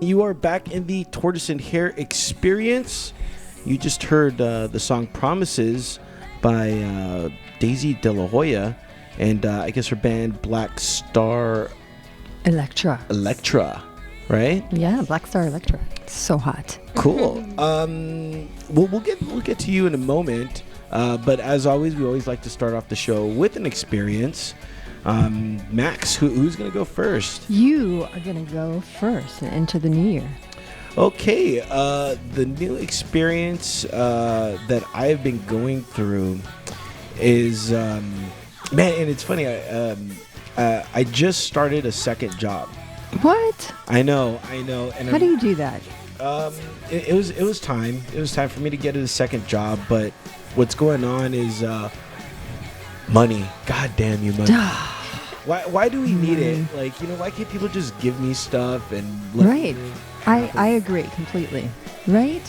You are back in the Tortoise and Hair experience. You just heard the song Promises by Daisy De La Hoya and I guess her band Black Star Electra, right? Yeah, Black Star Electra. So hot. Cool. We'll get to you in a moment. But as always, we always like to start off the show with an experience. Max, who's going to go first? You are going to go first into the new year. Okay. The new experience that I've been going through is, man, and it's funny. I just started a second job. What? I know. And how do you do that? It was time. It was time for me to get a second job. But what's going on is money. God damn you, money. Why do we need it? Like, why can't people just give me stuff and let right? I agree completely. Right.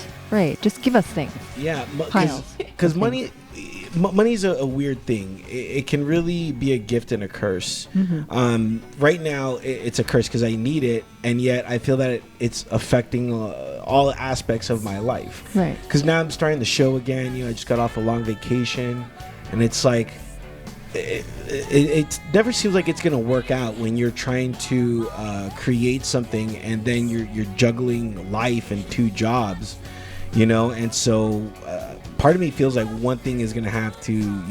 Just give us things. Yeah, piles. Because money's a weird thing. It can really be a gift and a curse. Mm-hmm. Right now, it's a curse because I need it, and yet I feel that it's affecting all aspects of my life. Right. Because now I'm starting the show again. I just got off a long vacation, and it's like it never seems like it's gonna work out when you're trying to create something, and then you're juggling life and two jobs. And so part of me feels like one thing is going to have to,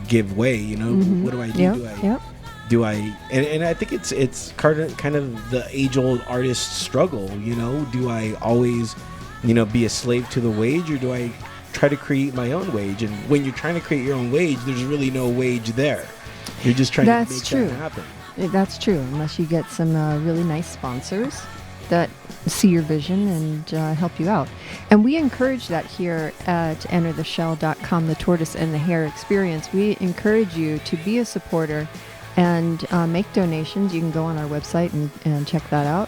give way, Mm-hmm. What do I do? Yep. Do I, and I think it's kind of the age old artist struggle, do I always, be a slave to the wage, or do I try to create my own wage? And when you're trying to create your own wage, there's really no wage there. You're just trying to make that happen. That's true, unless you get some really nice sponsors that see your vision and help you out. And we encourage that here at entertheshell.com, the Tortoise and the Hair experience. We encourage you to be a supporter and make donations. You can go on our website and check that out.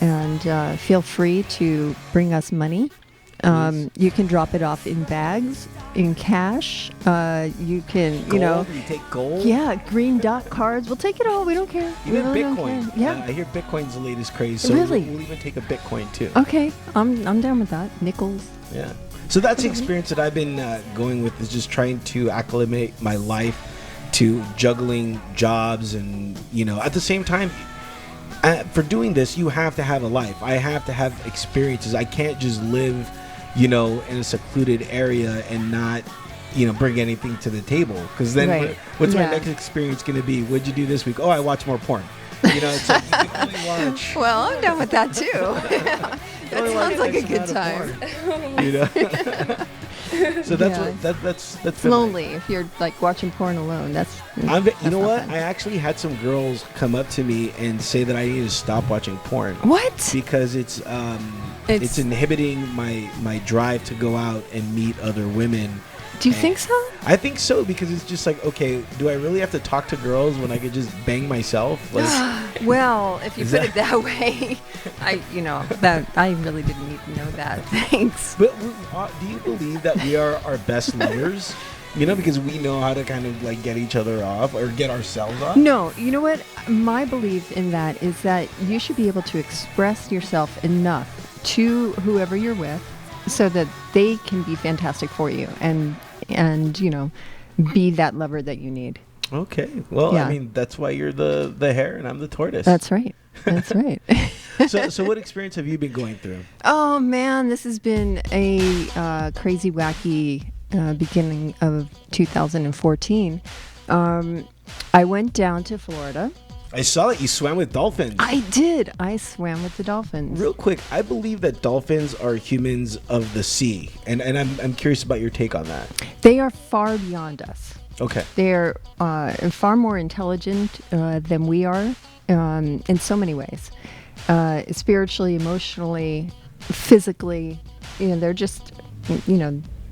And feel free to bring us money. You can drop it off in bags, in cash. You can, gold, you take gold. Yeah, green dot cards. We'll take it all. We don't care. Even really Bitcoin. Yeah, I hear Bitcoin's the latest craze. So really? we'll even take a Bitcoin too. Okay, I'm down with that. Nickels. Yeah. So that's the experience that I've been going with, is just trying to acclimate my life to juggling jobs, and at the same time. For doing this, you have to have a life. I have to have experiences. I can't just live in a secluded area and not, bring anything to the table. Because then what's my next experience going to be? What'd you do this week? Oh, I watch more porn. It's like you can only watch. Well, I'm done with that too. That sounds like a good time. So that's lonely if you're like watching porn alone. That's you know what? Fun. I actually had some girls come up to me and say that I need to stop watching porn. What? Because it's inhibiting my drive to go out and meet other women. Do you think so? I think so, because it's just like, okay, do I really have to talk to girls when I could just bang myself? Like, well, if you put it that way, I really didn't need to know that. Thanks. But do you believe that we are our best leaders? Because we know how to kind of like get each other off or get ourselves off? No, you know what? My belief in that is that you should be able to express yourself enough to whoever you're with so that they can be fantastic for you and be that lover that you need. Okay. Well, yeah. I mean, that's why you're the hare and I'm the tortoise. That's right. That's right. So what experience have you been going through? Oh, man, this has been a crazy, wacky beginning of 2014. I went down to Florida. I saw that you swam with dolphins. I did. I swam with the dolphins. Real quick, I believe that dolphins are humans of the sea, and I'm curious about your take on that. They are far beyond us. Okay. They're far more intelligent than we are in so many ways. Spiritually, emotionally, physically, they're just,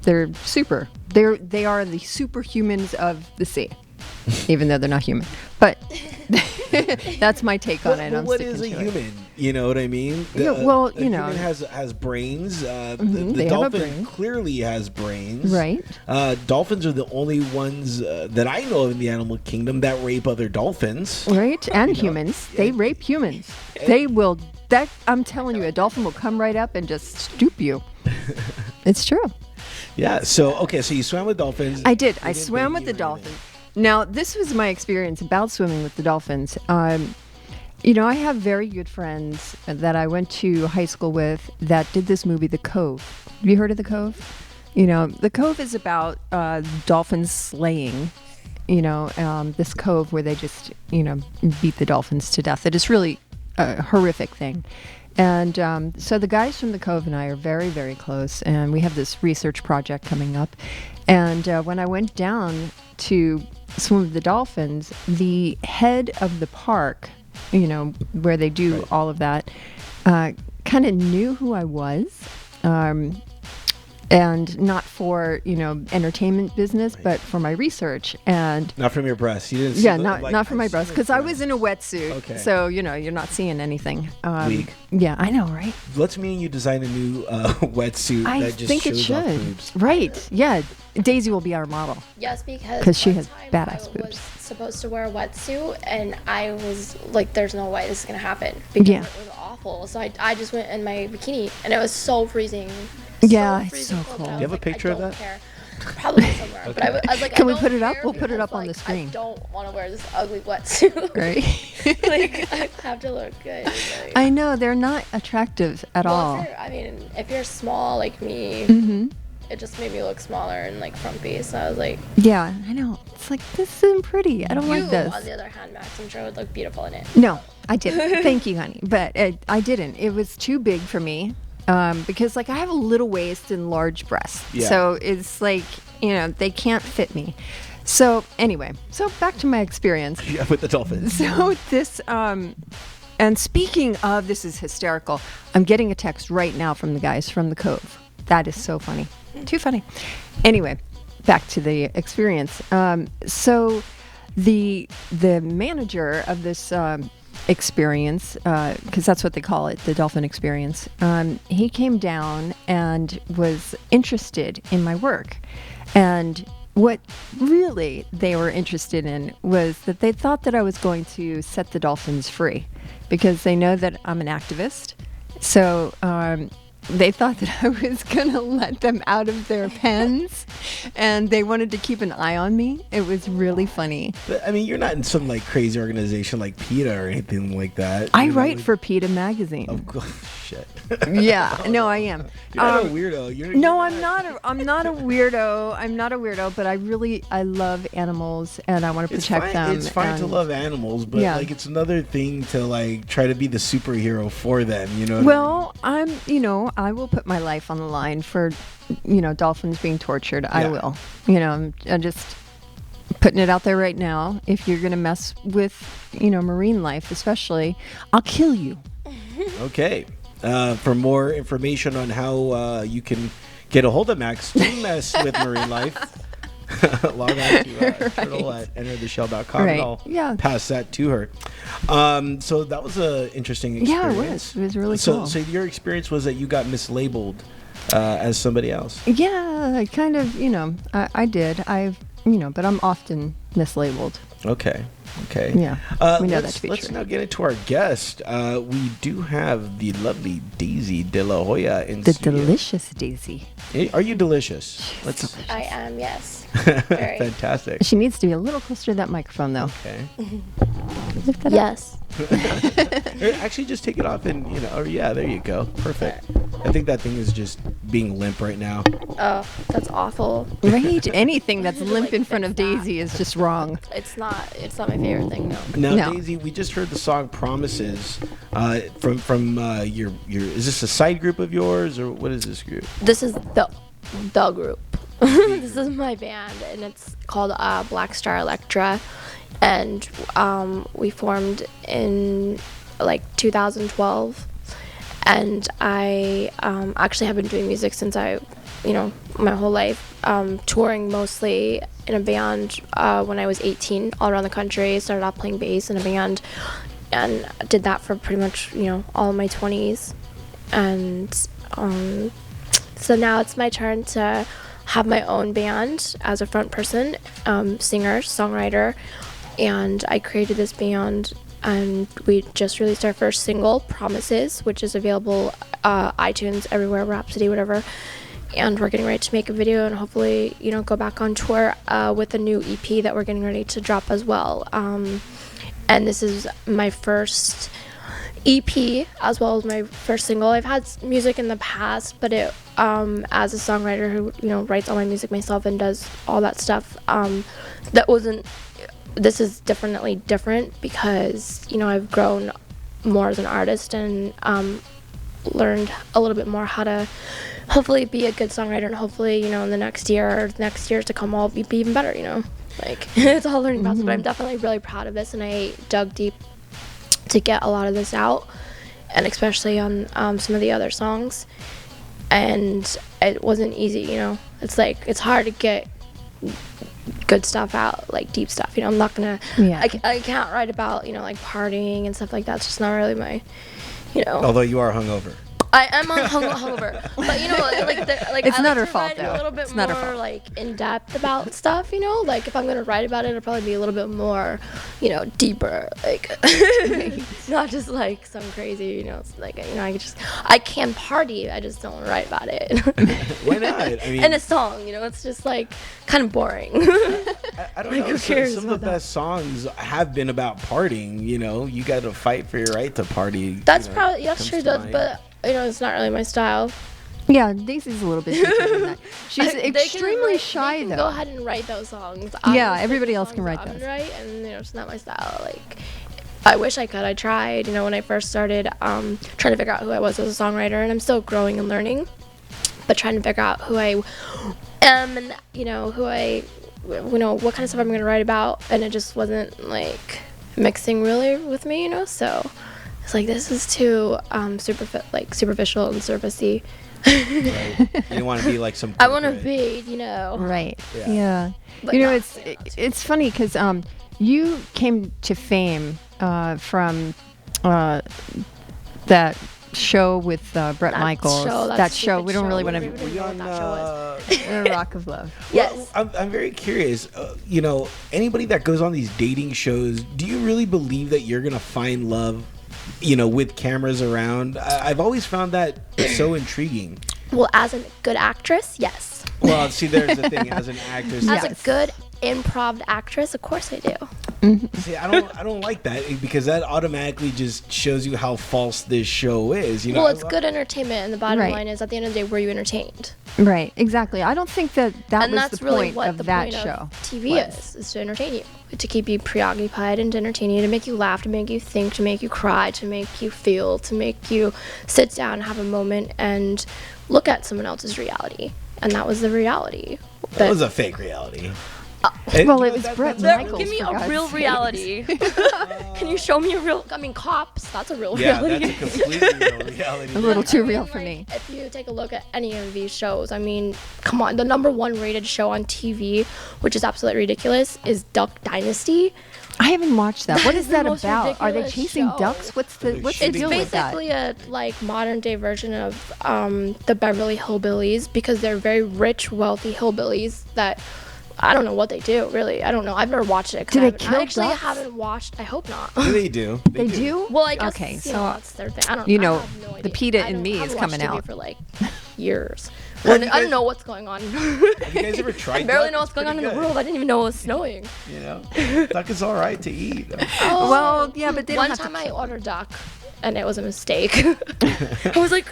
they're super. They are the superhumans of the sea, even though they're not human. But that's my take on it. But what is a human? You know what I mean? Human has brains. The dolphin clearly has brains. Right. Dolphins are the only ones that I know of in the animal kingdom that rape other dolphins. Right, and humans. They rape humans. They will that I'm telling you, a dolphin will come right up and just stoop you. It's true. Yeah. So so you swam with dolphins. I did. I didn't swam bang with you the or anything. dolphins. Now, this was my experience about swimming with the dolphins. I have very good friends that I went to high school with that did this movie, The Cove. Have you heard of The Cove? The Cove is about dolphins slaying, this cove where they just, beat the dolphins to death. It is really a horrific thing. And so the guys from The Cove and I are very, very close, and we have this research project coming up. And when I went down to swim with the dolphins, the head of the park, where they do all of that, kind of knew who I was. And not for, entertainment business, but for my research. And Not from your breasts. You didn't. yeah, not for my breasts, because I was in a wetsuit. Okay. So, you're not seeing anything. Weak. Yeah, I know, right? Let's me and you design a new wetsuit I that just think it shows off should. boobs. Right. Yeah. Daisy will be our model. Yes, because 'Cause she one has time badass I boobs. was supposed to wear a wetsuit, and I was like, "There's no way this is gonna happen," because Yeah. it was awful. So I just went in my bikini, and it was so freezing. Yeah, it's freezing so cold, cool. but I Do was you have a like, picture I of don't that? care. Probably somewhere. But I was like, Can I we don't put it up? care We'll put it because, up on the like, screen. I don't want to wear this ugly wetsuit. Right. Like, I have to look good. Like, I know, they're not attractive at well, all. if you're small like me, Mm-hmm. it just made me look smaller and like frumpy. So I was like, Yeah, I know. It's like, this isn't pretty. I don't you, like this. on the other hand, Max, I'm sure would look beautiful in it. No, I didn't. Thank you, honey. But I didn't. It was too big for me because, I have a little waist and large breasts. Yeah. So it's like, they can't fit me. So anyway, back to my experience. Yeah, with the dolphins. So this, and speaking of, this is hysterical. I'm getting a text right now from the guys from The Cove. That is so funny. Too funny. Anyway, back to the experience. So the manager of this experience, because that's what they call it, the dolphin experience, he came down and was interested in my work. And what really they were interested in was that they thought that I was going to set the dolphins free, because they know that I'm an activist. So they thought that I was going to let them out of their pens, and they wanted to keep an eye on me. It was really funny. But, I mean, you're not in some crazy organization like PETA or anything like that. I write for PETA magazine. Of course, shit. Yeah, no, I am. You're not a weirdo. No, I'm not a weirdo. I'm not a weirdo, but I love animals, and I want to protect them. It's fine to love animals, but Yeah. it's another thing to try to be the superhero for them. You know. What Well, I will put my life on the line for, dolphins being tortured. I Yeah. will. I'm just putting it out there right now. If you're gonna mess with, marine life, especially, I'll kill you. Okay. For more information on how you can get a hold of Max to mess with marine life, log on to turtle at entertheshell.com, Right. and I'll Yeah. pass that to her. So that was an interesting experience. Yeah, it was. It was really so, cool. So your experience was that you got mislabeled as somebody else. Yeah, I kind of, I did. But I'm often mislabeled. Okay. Yeah, we know that to be let's true. now get into our guest. We do have the lovely Daisy De La Hoya in The studio. delicious Daisy. Are you delicious? Let's. I am, yes. Very. Fantastic. She needs to be a little closer to that microphone, though. Okay. Lift that up. Yes. Actually, just take it off and, there you go. Perfect. I think that thing is just being limp right now. Oh, that's awful. Right? Anything that's Like, lik in front fix of that. Daisy is just wrong. It's not my favorite thing, no. Now, No. Daisy, we just heard the song "Promises" from your. Is this a side group of yours, or what is this group? This is the group. This is my band, and it's called Black Star Electra, and we formed in 2012, and I actually have been doing music since my whole life, touring mostly in a band when I was 18 all around the country. Started off playing bass in a band and did that for pretty much all of my 20s, and so now it's my turn to have my own band as a front person, singer, songwriter, and I created this band and we just released our first single, Promises, which is available iTunes, everywhere, Rhapsody, whatever. And we're getting ready to make a video and hopefully, go back on tour with a new EP that we're getting ready to drop as well. And this is my first EP as well as my first single. I've had music in the past, but it as a songwriter who writes all my music myself and does all that stuff, this is definitely different because I've grown more as an artist and learned a little bit more how to hopefully be a good songwriter, and hopefully in the next year or next years to come I'll be even better. Like it's all learning process, but I'm definitely really proud of this, and I dug deep to get a lot of this out, and especially on some of the other songs, and it wasn't easy. It's like it's hard to get good stuff out, like deep stuff. I'm not gonna I can't write about like partying and stuff like that. It's just not really my Although you are hungover. I am hungover, but it's I not like her to fault write though. a little bit It's not her more fault. like in depth about stuff. Like if I'm gonna write about it, it'll probably be a little bit more, deeper. Like not just like some crazy, it's like I can party. I just don't write about it. Why not? I mean, in a song, it's just like kind of boring. I don't know. who cares Some of the about best songs have been about partying. You got to fight for your right to party. That's probably comes true, to mind. but it's not really my style. Yeah, Daisy's a little bit different than that. She's They can extremely write- shy, they can though. Go ahead and write those songs. Yeah, Just everybody the else can songs write that I would those. Write, and it's not my style. Like, I wish I could. I tried. When I first started trying to figure out who I was as a songwriter, and I'm still growing and learning, but trying to figure out who I am and who I, what kind of stuff I'm gonna write about, and it just wasn't like mixing really with me. So it's like this is too superficial and surfacey. Right. You don't want to be like some. I want to corporate- be, Right. Yeah. Yeah. But You know, not- it's funny because you came to fame from that show with Bret Michaels. That That show. stupid We don't really show. want We to. don't Were you know on, what that show was. Rock of Love. Yes. I'm very curious. Anybody that goes on these dating shows, do you really believe that you're gonna find love, with cameras around? I've always found that so intriguing. Well, as a good actress, yes. Well, see, there's the thing. As an actress, As Yes. a good improv actress, of course I do. see, I don't like that because that automatically just shows you how false this show is. Well, it's good entertainment, and the bottom Right. line is, at the end of the day, were you entertained? Right. Exactly. I don't think that And was that's the really point what of the that point show. of TV is to entertain you, to keep you preoccupied and to entertain you, to make you laugh, to make you think, to make you cry, to make you feel, to make you sit down, have a moment, and look at someone else's reality. And that was the reality. That was a fake reality. Well, it was Bret that's Michaels. Give me for a God's real sakes. reality. Can you show me a real? I mean, Cops. That's a real Yeah, reality. that's a completely real reality. A little too real mean, for like, me. If you take a look at any of these shows, I mean, come on, the #1 rated show on TV, which is absolutely ridiculous, is Duck Dynasty. I haven't watched that. That What is is the that most about? Are they ridiculous chasing show. ducks? What's the It's deal with that? Basically a like modern day version of the Beverly Hillbillies, because they're very rich, wealthy hillbillies that I don't know what they do, really. I don't know. I've never watched it. 'Cause Do they I kill actually ducks? haven't watched. I hope not. Yeah, they do. They do? Well, I guess Okay, you so know, that's their thing. I don't. you I know, have no the idea. PETA I in don't- me I is haven't coming watched TV out. for like years. Have you I don't guys- know what's going on. Have you guys ever tried? I barely duck? know what's It's going on in pretty the good. world. I didn't even know it was snowing. Duck is all right to eat. Well, yeah, but they don't One have time to I kill ordered duck, and it was a mistake. I was like,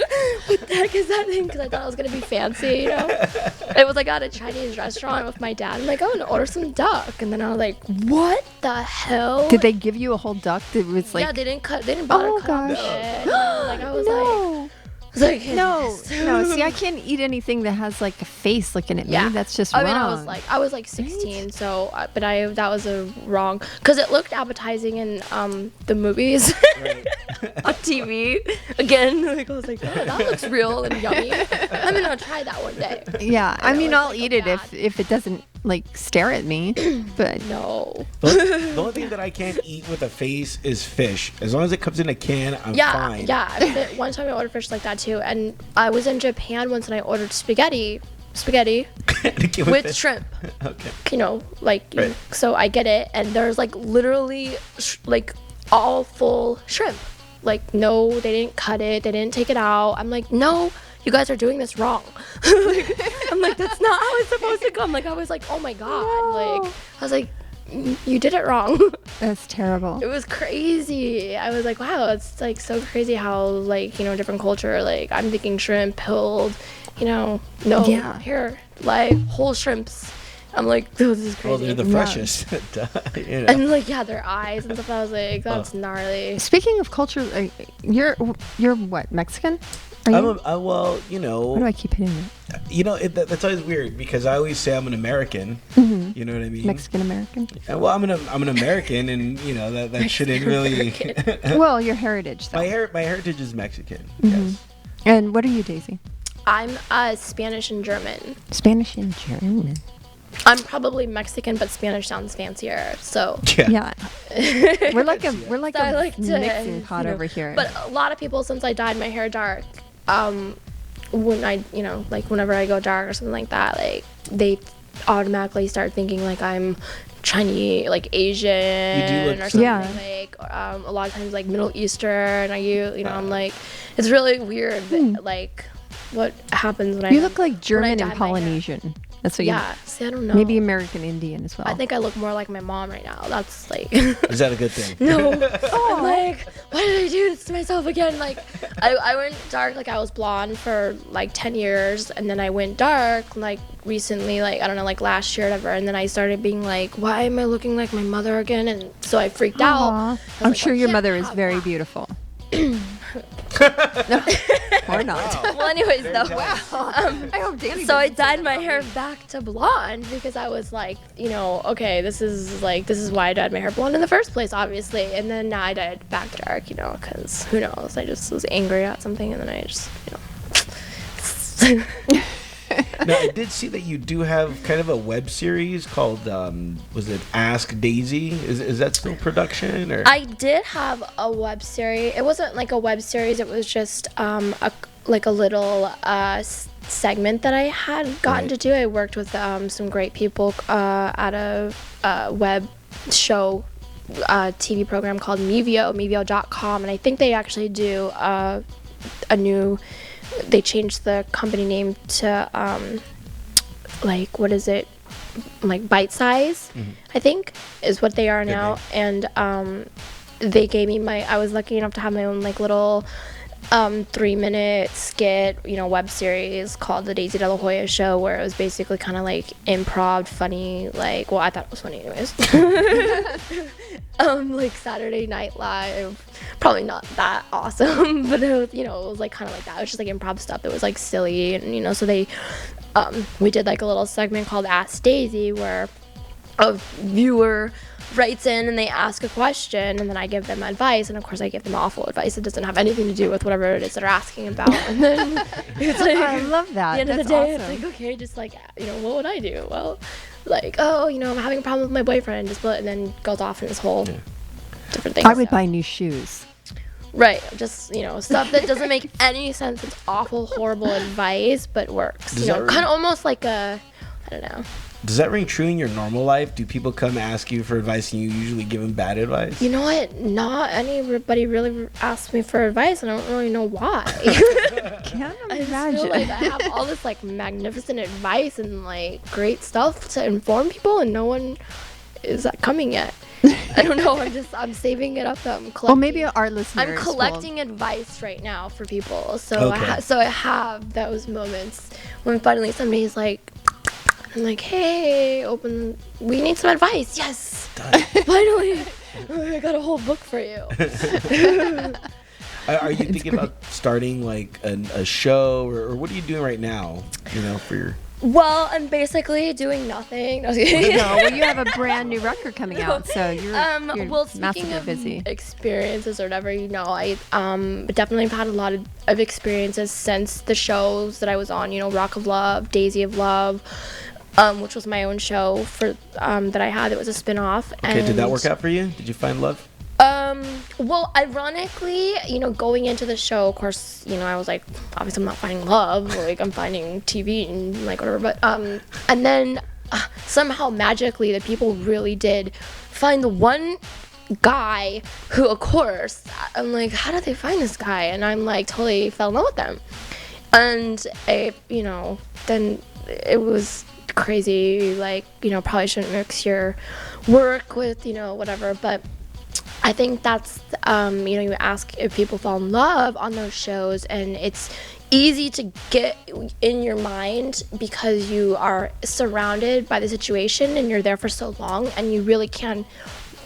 what the heck is that thing? Because I thought it was going to be fancy, It was like at a Chinese restaurant with my dad. I'm like, I'm going to order some duck. And then I was like, what the hell? Did they give you a whole duck that was like? Yeah, they didn't bother Oh, cutting gosh. it. Like, I was like, No, no. See, I can't eat anything that has like a face looking at me. Yeah, That's just I wrong. mean, I was like 16, so that was a wrong, because it looked appetizing in the movies Right. on TV. Again, like I was like, oh, that looks real and yummy. I'm gonna try that one day. Yeah, I know, mean, it's I'll like eat a it if it doesn't like stare at me. But No. The only thing that I can't eat with a face is fish. As long as it comes in a can, I'm Yeah, fine. yeah. One time I ordered fish like that too, and I was in Japan once and I ordered spaghetti with fish. shrimp. Okay. Like Right. so I get it, and there's like literally like all full shrimp. Like, no, they didn't cut it, they didn't take it out. I'm like, no, you guys are doing this wrong. I'm like, that's not how it's supposed to go. I'm like, I was like, oh my God. No. Like, I was like, you did it wrong. That's terrible. It was crazy. I was like, wow, it's like so crazy how, like, you know, different culture, like, I'm thinking shrimp, pilled, you know, no, Yeah. here, like, whole shrimps. I'm like, oh, this is crazy. Well, they're the freshest. You know. And like, yeah, their eyes and stuff. I was like, that's gnarly. Speaking of culture, you're what, Mexican? Are you? Well, you know. Why do I keep hitting that? You know, that's always weird because I always say I'm an American. Mm-hmm. You know what I mean? Mexican American. Well, I'm an American, and you know that shouldn't really. Well, your heritage, though. My heritage is Mexican. Mm-hmm. Yes. And what are you, Daisy? I'm Spanish and German. Spanish and German. I'm probably Mexican, but Spanish sounds fancier. So Yeah. we're like a So I like to, mixing pot you know, over here. But a lot of people, since I dyed my hair dark, when I, you know, like whenever I go dark or something like that, like they automatically start thinking like I'm Chinese, like Asian, You do look or something. Yeah. Like a lot of times like Middle Eastern. Are you know, I'm like, it's really weird, that, like what happens when you I look like German dye and my hair. Polynesian. That's what Yeah, see, I don't know. Maybe American Indian as well. I think I look more like my mom right now. That's like. Is that a good thing? No. I'm like, why did I do this to myself again? Like, I went dark, like I was blonde for like 10 years, and then I went dark, like recently, like I don't know, like last year or whatever, and then I started being like, why am I looking like my mother again? And so I freaked out. Aw. I was I'm like, sure I your can't mother is have very that. beautiful. Or not. Well, anyways, though. I hope Danny So I dyed my hair back to blonde because I was like, you know, okay, this is why I dyed my hair blonde in the first place, obviously. And then now I dyed it back dark, you know, because who knows? I just was angry at something, and then I just, you know. Now, I did see that you do have kind of a web series called, was it Ask Daisy? Is that still production? Or? I did have a web series. It wasn't like a web series. It was just a little segment that I had gotten to do. I worked with some great people at a web show TV program called Mevio.com, and I think they actually do they changed the company name to like, what is it, like Bite Size, I think is what they are now. And they gave me I was lucky enough to have my own like little 3-minute skit, you know, web series called The Daisy de la Hoya Show, where it was basically kind of like improv, funny, like, well, I thought it was funny anyways. Like Saturday Night Live, probably not that awesome, but it was, you know, it was like kind of like that. It was just like improv stuff that was like silly, and you know, so they, we did like a little segment called Ask Daisy, where a viewer writes in and they ask a question, and then I give them advice, and of course I give them awful advice. It doesn't have anything to do with whatever it is that they're asking about. And then it's like, I love that. at the end That's of the day, awesome. it's like, okay, just like, you know, what would I do? Well, like, oh, you know, I'm having a problem with my boyfriend, just and then goes off in this whole different thing. I would buy new shoes. Right, just, you know, stuff that doesn't make any sense. It's awful, horrible advice, but works. Does You that know, kind of almost like I don't know. Does that ring true in your normal life? Do people come ask you for advice and you usually give them bad advice? You know what? Not anybody really asks me for advice, and I don't really know why. Can't I just imagine. feel like I have all this like magnificent advice and like great stuff to inform people, and no one is coming yet. I don't know. I'm saving it up. I'm collecting. Well, maybe our listeners. I'm collecting advice right now for people, so Okay. I have those moments when finally somebody's like, I'm like, hey, we need some advice. Yes, finally, I got a whole book for you. Are you thinking about starting like a show, or what are you doing right now? You know, for your. Well, I'm basically doing nothing. No, I was kidding. No, well, you have a brand new record coming out, so you're well, speaking massively of busy. experiences or whatever, you know, I definitely have had a lot of experiences since the shows that I was on. You know, Rock of Love, Daisy of Love, which was my own show for that I had. It was a spin-off. Okay, did that work out for you? Did you find love? Well, ironically, you know, going into the show, of course, you know, I was like, obviously I'm not finding love, like I'm finding TV and like whatever, but, and then somehow magically the people really did find the one guy who, of course, I'm like, how did they find this guy? And I'm like, totally fell in love with him. And then it was crazy. Like, probably shouldn't mix your work with, whatever. But I think that's, you ask if people fall in love on those shows, and it's easy to get in your mind because you are surrounded by the situation and you're there for so long, and you really can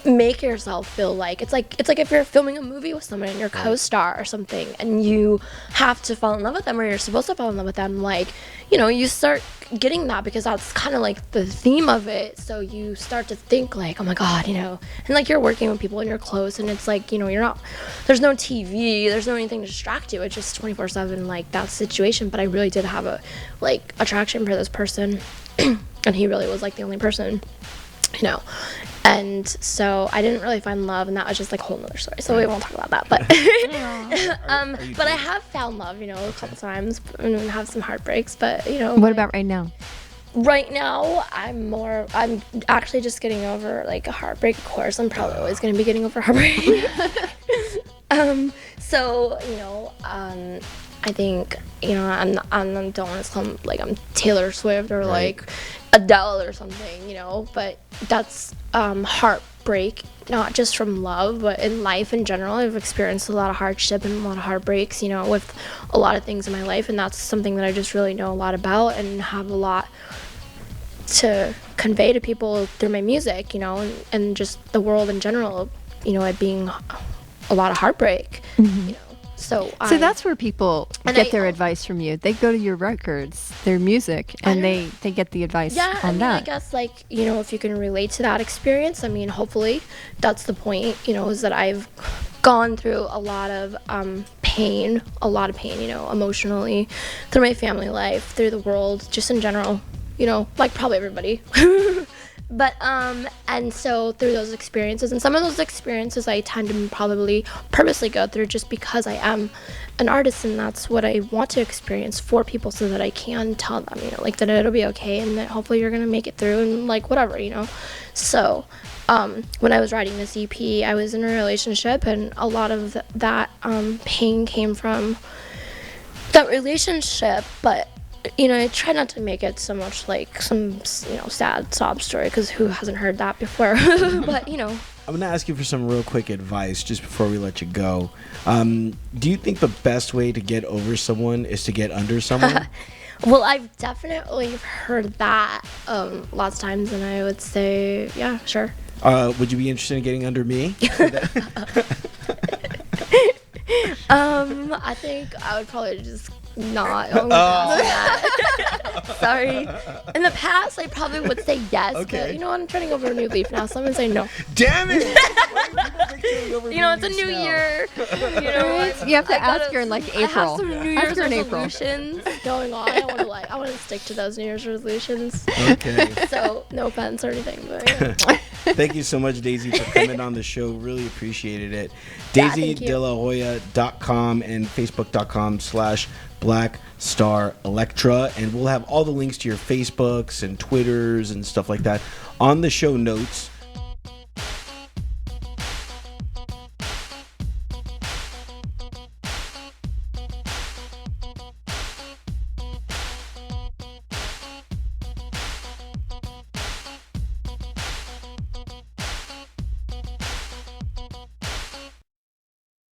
make yourself feel like it's like if you're filming a movie with someone and your co-star or something, and you have to fall in love with them, or you're supposed to fall in love with them. Like, you start getting that because that's kind of like the theme of it. So you start to think like, oh my god, and like you're working with people and you're close, and it's like, you're not, there's no TV, there's no anything to distract you. It's just 24/7, like, that situation. But I really did have a attraction for this person and he really was like the only person, And so I didn't really find love, and that was just like a whole nother story. So we won't talk about that. But but I have found love, a couple times, and have some heartbreaks. But What about right now? Right now, I'm actually just getting over like a heartbreak. Of course, I'm probably always going to be getting over heartbreak. So I think I don't want to sound like I'm Taylor Swift or like Adele or something, but that's heartbreak, not just from love, but in life in general. I've experienced a lot of hardship and a lot of heartbreaks, with a lot of things in my life, and that's something that I just really know a lot about and have a lot to convey to people through my music, and just the world in general, it being a lot of heartbreak, So that's where people get their advice from you. They go to your records, their music, and they get the advice on that. I guess, if you can relate to that experience, hopefully that's the point, is that I've gone through a lot of pain, emotionally, through my family life, through the world, just in general, like probably everybody. But and so through those experiences, and some of those experiences I tend to probably purposely go through just because I am an artist, and that's what I want to experience for people, so that I can tell them, that it'll be okay, and that hopefully you're gonna make it through, and whatever, So when I was writing this EP, I was in a relationship, and a lot of that pain came from that relationship. But I try not to make it so much like some, sad sob story, because who hasn't heard that before? But, I'm going to ask you for some real quick advice just before we let you go. Do you think the best way to get over someone is to get under someone? Well, I've definitely heard that lots of times, and I would say, yeah, sure. Would you be interested in getting under me? I think I would probably just not. Sorry. In the past, I probably would say yes, but I'm turning over a new leaf now, so I'm gonna say no. Damn it! It's a new year. You have to ask her in April. I have some New Year's resolutions going on. I want to stick to those New Year's resolutions. Okay. So no offense or anything, but. Thank you so much, Daisy, for coming on the show. Really appreciated it. DaisyDelaHoya.com and Facebook.com/Black Star Electra, and we'll have all the links to your Facebooks and Twitters and stuff like that on the show notes.